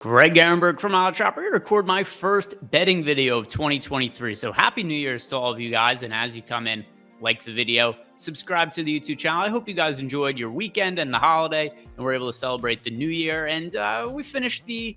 Greg Ehrenberg from Odds Shopper here to record my first betting video of 2023. So happy New Year's to all of you guys. And as you come in, like the video, subscribe to the YouTube channel. I hope you guys enjoyed your weekend and the holiday and were able to celebrate the new year. And we finished the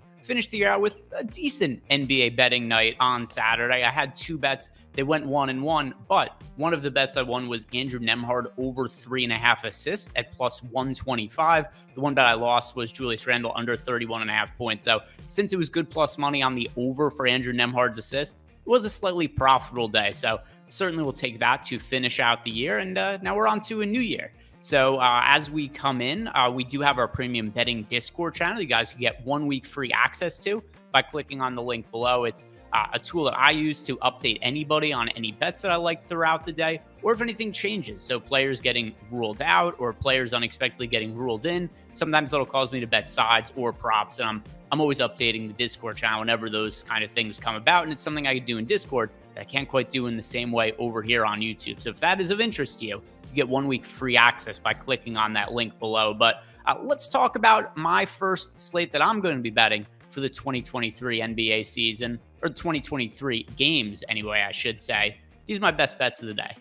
year out with a decent NBA betting night on Saturday. I had two bets. They went 1-1, but one of the bets I won was Andrew Nembhard over 3.5 assists at plus 125. The one bet I lost was Julius Randle under 31.5 points. So since it was good plus money on the over for Andrew Nembhard's assist, it was a slightly profitable day. So certainly we'll take that to finish out the year. And now we're on to a new year. So as we come in, we do have our premium betting Discord channel. You guys can get 1 week free access to by clicking on the link below. It's a tool that I use to update anybody on any bets that I like throughout the day, or if anything changes. So players getting ruled out or players unexpectedly getting ruled in. Sometimes that'll cause me to bet sides or props. And I'm always updating the Discord channel whenever those kind of things come about. And it's something I can do in Discord that I can't quite do in the same way over here on YouTube. So if that is of interest to you, you get 1 week free access by clicking on that link below. But let's talk about my first slate that I'm going to be betting for the 2023 NBA season, or 2023 games anyway, I should say. These are my best bets of the day.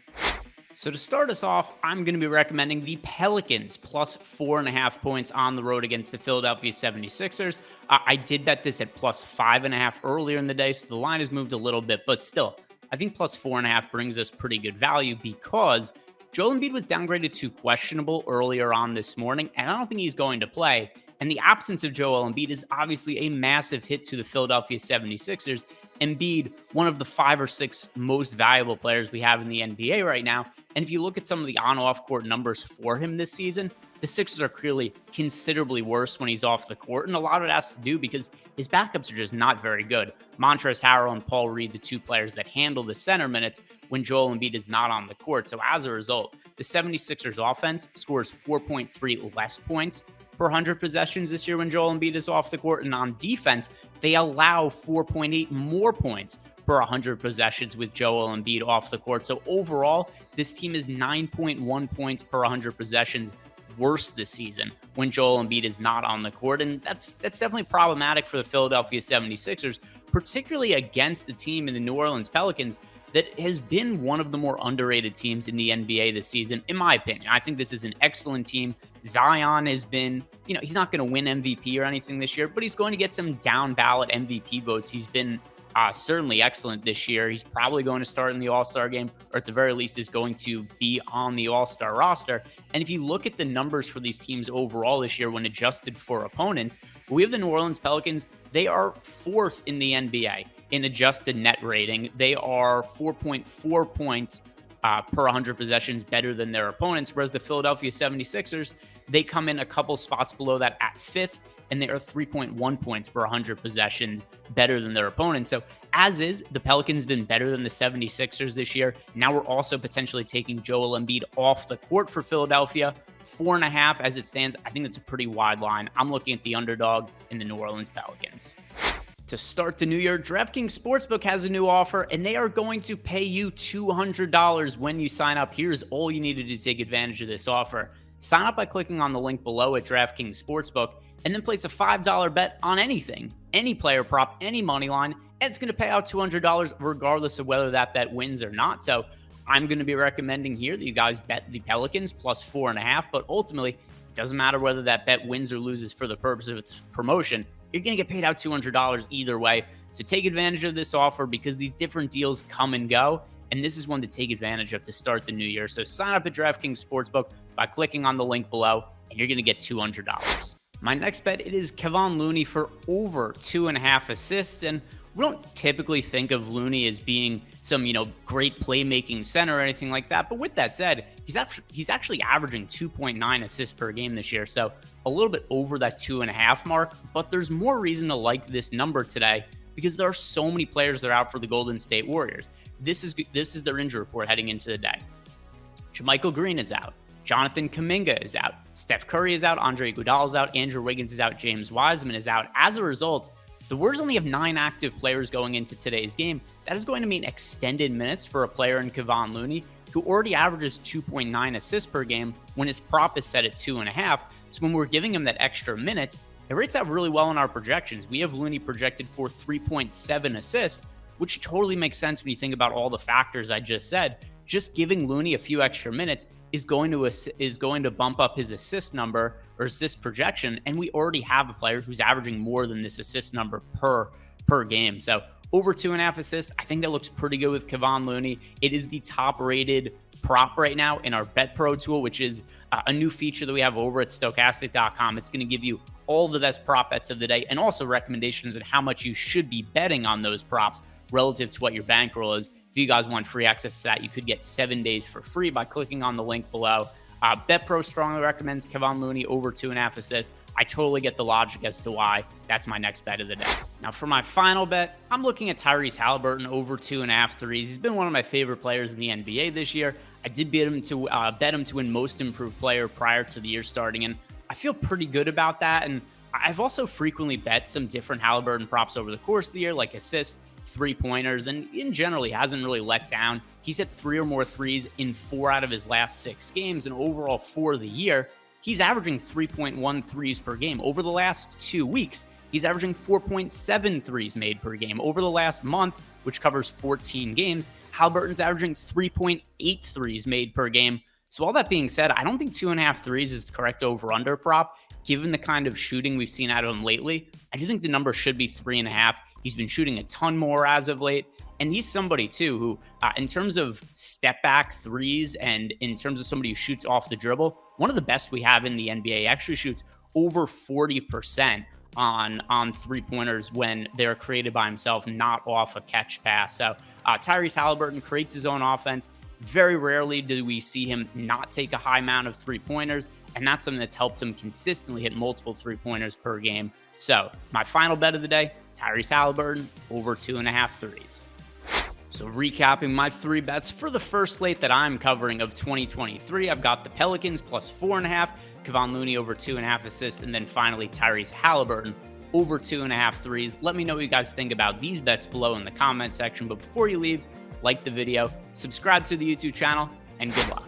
So to start us off, I'm going to be recommending the Pelicans plus 4.5 points on the road against the Philadelphia 76ers. I did bet this at plus 5.5 earlier in the day, so the line has moved a little bit, but still, I think plus 4.5 brings us pretty good value because Joel Embiid was downgraded to questionable earlier on this morning, and I don't think he's going to play. And the absence of Joel Embiid is obviously a massive hit to the Philadelphia 76ers. Embiid, one of the 5 or 6 most valuable players we have in the NBA right now. And if you look at some of the on-off court numbers for him this season, the Sixers are clearly considerably worse when he's off the court. And a lot of it has to do because his backups are just not very good. Montrezl Harrell and Paul Reed, the two players that handle the center minutes when Joel Embiid is not on the court. So as a result, the 76ers offense scores 4.3 less points per 100 possessions this year when Joel Embiid is off the court. And on defense, they allow 4.8 more points per 100 possessions with Joel Embiid off the court. So overall, this team is 9.1 points per 100 possessions worse this season when Joel Embiid is not on the court. And that's definitely problematic for the Philadelphia 76ers, particularly against the team in the New Orleans Pelicans that has been one of the more underrated teams in the NBA this season, in my opinion. I think this is an excellent team. Zion has been, he's not going to win MVP or anything this year, but he's going to get some down ballot MVP votes. He's been certainly excellent this year. He's probably going to start in the All-Star game, or at the very least is going to be on the All-Star roster. And if you look at the numbers for these teams overall this year when adjusted for opponents, we have the New Orleans Pelicans. They are 4th in the NBA in adjusted net rating. They are 4.4 points per 100 possessions better than their opponents, whereas the Philadelphia 76ers, they come in a couple spots below that at 5th, and they are 3.1 points per 100 possessions better than their opponents. So as is, the Pelicans been better than the 76ers this year. Now we're also potentially taking Joel Embiid off the court for Philadelphia. 4.5 as it stands. I think that's a pretty wide line. I'm looking at the underdog in the New Orleans Pelicans. To start the new year, DraftKings Sportsbook has a new offer, and they are going to pay you $200 when you sign up. Here's all you need to do to take advantage of this offer. Sign up by clicking on the link below at DraftKings Sportsbook, and then place a $5 bet on anything, any player prop, any money line, and it's going to pay out $200 regardless of whether that bet wins or not. So I'm going to be recommending here that you guys bet the Pelicans plus 4.5, but ultimately, it doesn't matter whether that bet wins or loses for the purpose of its promotion. You're going to get paid out $200 either way. So take advantage of this offer because these different deals come and go. And this is one to take advantage of to start the new year. So sign up at DraftKings Sportsbook by clicking on the link below, and you're going to get $200. My next bet, it is Kevon Looney for over 2.5 assists. And we don't typically think of Looney as being some, great playmaking center or anything like that. But with that said, he's actually averaging 2.9 assists per game this year. So a little bit over that 2.5 mark. But there's more reason to like this number today because there are so many players that are out for the Golden State Warriors. This is their injury report heading into the day. JaMychal Green is out. Jonathan Kuminga is out. Steph Curry is out. Andre Iguodala is out. Andrew Wiggins is out. James Wiseman is out. As a result, the Warriors only have 9 active players going into today's game. That is going to mean extended minutes for a player in Kevon Looney, who already averages 2.9 assists per game when his prop is set at 2.5. So when we're giving him that extra minutes, it it rates out really well in our projections. We have Looney projected for 3.7 assists, which totally makes sense when you think about all the factors I just said. Just giving Looney a few extra minutes is going to bump up his assist number or assist projection, and we already have a player who's averaging more than this assist number per game. So over 2.5 assists, I think that looks pretty good with Kevon Looney. It is the top rated prop right now in our Bet Pro tool, which is a new feature that we have over at stokastic.com. It's going to give you all the best prop bets of the day and also recommendations on how much you should be betting on those props relative to what your bankroll is. If you guys want free access to that, you could get 7 days for free by clicking on the link below. Bet Pro strongly recommends Kevon Looney over 2.5 assists. I totally get the logic as to why that's my next bet of the day. Now, for my final bet, I'm looking at Tyrese Haliburton over 2.5 threes. He's been one of my favorite players in the NBA this year. I did bet him to win Most Improved Player prior to the year starting, and I feel pretty good about that. And I've also frequently bet some different Haliburton props over the course of the year, like assists, 3-pointers, and in general, he hasn't really let down. He's hit 3 or more threes in 4 out of his last 6 games, and overall for the year, he's averaging 3.1 threes per game. Over the last 2 weeks, he's averaging 4.7 threes made per game. Over the last month, which covers 14 games, Haliburton's averaging 3.8 threes made per game. So all that being said, I don't think 2.5 threes is the correct over-under prop. Given the kind of shooting we've seen out of him lately, I do think the number should be 3.5. He's been shooting a ton more as of late. And he's somebody, too, who, in terms of step-back threes and in terms of somebody who shoots off the dribble, one of the best we have in the NBA. He actually shoots over 40% on 3-pointers when they're created by himself, not off a catch pass. So Tyrese Haliburton creates his own offense. Very rarely do we see him not take a high amount of 3-pointers, and that's something that's helped him consistently hit multiple 3-pointers per game. So my final bet of the day, Tyrese Haliburton over 2.5 threes. So recapping my 3 bets for the first slate that I'm covering of 2023, I've got the Pelicans plus 4.5, Kevon Looney over 2.5 assists, and then finally Tyrese Haliburton over 2.5 threes. Let me know what you guys think about these bets below in the comment section. But before you leave, like the video, subscribe to the YouTube channel, and good luck.